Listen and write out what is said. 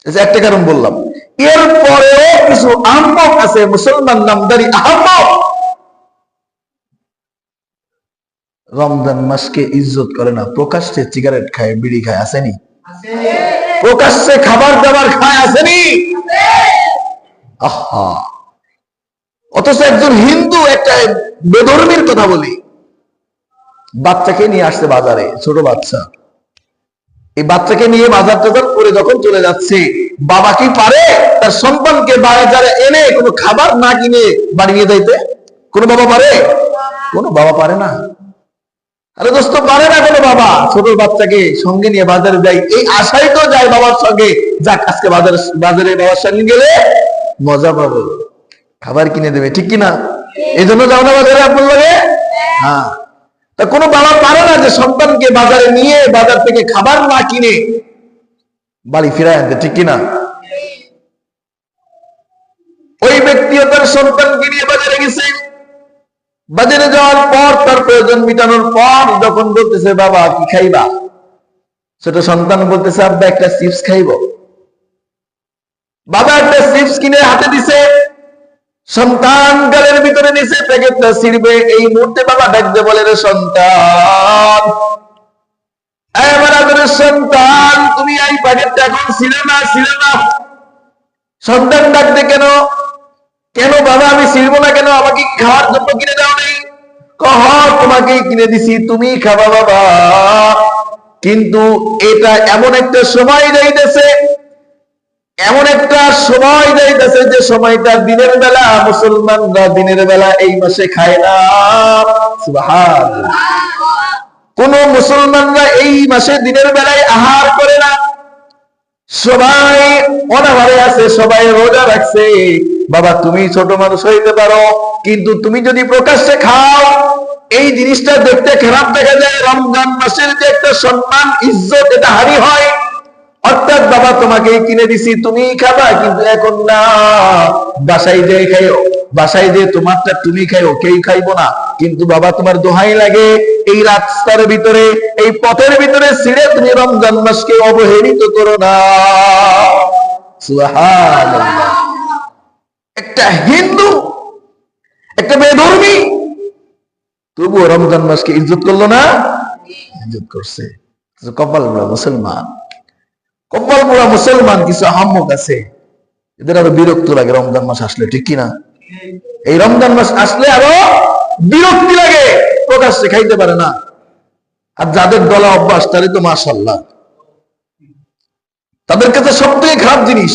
একটা কারণ বললাম। এরপরেও কিছু আহম্মক আছে, মুসলমান নামদারি আহম্মক, রমজান মাসকে ইজ্জত করে না, প্রকাশ্যে সিগারেট খায়, বিড়ি খায়, আসেনি? প্রকাশ্যে খাবার দাবার খায়, আসেনি? আহা, অথচ একজন হিন্দু, একটা বেধর্মীর কথা বলি, বাচ্চাকে নিয়ে আসছে বাজারে, ছোট বাচ্চা, এই বাচ্চাকে নিয়ে বাজার টাজার করে যখন চলে যাচ্ছে, বাবা কি পারে তার সন্তানকে বাজারে এনে কোনো খাবার না কিনে বাড়ি নিয়ে যাইতে? কোনো বাবা পারে? কোনো বাবা পারে না। আরে দোস্ত, পারে না কোনো বাবা ছোট বাচ্চাকে সঙ্গে নিয়ে বাজারে যায়, এই আশাই তো যায় বাবার সঙ্গে, যাক আজকে বাজারে বাবার সঙ্গে গেলে মজা পাবো, খাবার কিনে দেবে, ঠিক কিনা? এই জন্য যাও না বাজারে আপনার লাগে? হ্যাঁ। তা কোনো বাবা পারে না যে সন্তানকে বাজারে নিয়ে বাজার থেকে খাবার না কিনে বাড়ি ফিরায় আনতে, ঠিক কিনা? ওই ব্যক্তিও তার সন্তানকে নিয়ে বাজারে গেছে, বাজারে যাওয়ার পর তার প্রয়োজন মিটানোর পর যখন বলতেছে বাবা কি খাইবা, ছোট সন্তান বলতেছে আব্বা একটা চিপস খাইব। বাবা একটা চিপস কিনে হাতে দিছে, সন্তান গালের ভিতরে নিছে, প্যাকেটটা ছিড়বে, এই মুহূর্তে বাবা ডাকতে বলে, রে সন্তান, এবার আদরের সন্তান, তুমি এই প্যাকেটটা এখন ছিলে না, ছিলে না। সন্তান ডাকতে, কেন? কেন বাবা, আমি ছিড়ব না কেন? আমাকে খাওয়ার জন্য কিনে দাও নেই? কহ, তোমাকে কিনে দিছি, তুমি খাবা বাবা, কিন্তু এটা এমন একটা সময় যাইতেছে, এমন একটা সময় যাইতেছে যে সময়টা দিনের বেলা, মুসলমানরা দিনের বেলা এই মাসে খায় না। সুবহানাল্লাহ। কোন মুসলমানরা এই মাসে দিনের বেলায় আহার করে না, সবাই অনাহারে আছে, সবাই রোজা রাখছে। বাবা, তুমি ছোট মানুষ হইতে পারো, কিন্তু তুমি যদি প্রকাশ্যে খাও, এই জিনিসটা দেখতে খারাপ দেখা যায়। রমজান মাসের যে একটা সম্মান, ইজ্জত, এটা হারি হয়। অর্থাৎ বাবা, তোমাকে কিনে দিছি, তুমি খাবা, কিন্তু এখন না, বাসায় যে খাইও, বাসায় যে তোমারটা তুমি খাইও, কেউ খাইবো না, কিন্তু বাবা তোমার দোহাই লাগে, এই রাস্তার ভিতরে, এই পথের ভিতরে ছিঁড়ে তুমি রমজান মাসকে অবহেলিত করো না। সুবহানাল্লাহ। একটা হিন্দু, একটা বেধর্মী, তবুও রমজান মাসকে ইজ্জত করলো না? ইজ্জত করছে। কপাল পোড়া মুসলমান, কপাল পোড়া মুসলমান। কিছু আহম্মক আছে, এদের আরো বিরক্ত লাগে রমজান মাস আসলে, ঠিক কিনা? এই রমজান মাস আসলে আরো বিরক্তি লাগে, প্রকাশ্যে খাইতে পারে না। আর যাদের গলা অভ্যাস, তাদের তো মাশাআল্লাহ, তাদের কাছে সবথেকে খারাপ জিনিস